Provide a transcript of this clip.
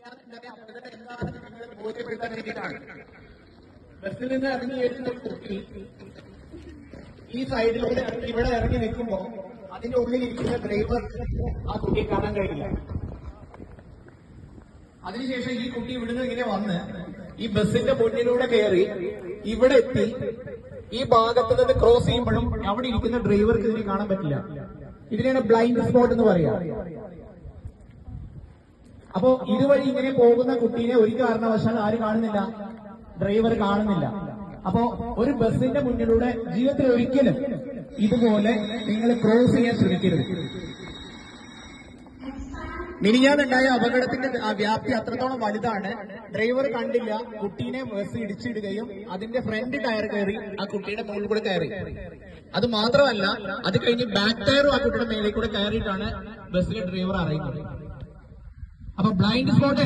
അപകടം എന്താണെന്ന് നിങ്ങളെ ബോധ്യപ്പെടുത്താൻ വേണ്ടിയിട്ടാണ്. ബസ്സിൽ നിന്ന് ഇറങ്ങി വരുന്ന കുട്ടി ഈ സൈഡിലൂടെ ഇവിടെ ഇറങ്ങി നിൽക്കുമ്പോൾ അതിന്റെ ഉള്ളിലിരിക്കുന്ന ഡ്രൈവർ ആ കുട്ടിയെ കാണാൻ കഴിയില്ല. അതിനുശേഷം ഈ കുട്ടി ഇവിടുന്ന് ഇങ്ങനെ വന്ന് ഈ ബസ്സിന്റെ മുന്നിലൂടെ കയറി ഇവിടെ എത്തി ഈ ഭാഗത്ത് നിന്ന് ക്രോസ് ചെയ്യുമ്പോഴും അവിടെ ഇരിക്കുന്ന ഡ്രൈവർക്ക് ഇതിനെ കാണാൻ പറ്റില്ല. ഇതിനെയാണ് ബ്ലൈൻഡ് സ്പോട്ട് എന്ന് പറയാ. അപ്പോ ഇതുവഴി ഇങ്ങനെ പോകുന്ന കുട്ടീനെ ഒരു കാരണവശാൽ ആര് കാണുന്നില്ല? ഡ്രൈവർ കാണുന്നില്ല. അപ്പോ ഒരു ബസ്സിന്റെ മുന്നിലൂടെ ജീവിതത്തിൽ ഒരിക്കലും ഇതുപോലെ നിങ്ങൾ ക്രോസ് ചെയ്യാൻ ശ്രമിക്കരുത്. മിനിഞ്ഞാന്നുണ്ടായ അപകടത്തിന്റെ വ്യാപ്തി അത്രത്തോളം വലുതാണ്. ഡ്രൈവർ കണ്ടില്ല, കുട്ടീനെ ബസ് ഇടിച്ചിടുകയും അതിന്റെ ഫ്രണ്ട് ടയർ കയറി ആ കുട്ടിയുടെ മുകളിൽ കൂടെ കയറി. അത് മാത്രമല്ല, അത് കഴിഞ്ഞ് ബാക്ക് ടയറും ആ കുട്ടിയുടെ മേലെ കൂടെ കയറിയിട്ടാണ് ബസ്സിലെ ഡ്രൈവർ അറിയുന്നത്. അപ്പൊ ബ്ലൈൻഡ് സ്പോട്ട്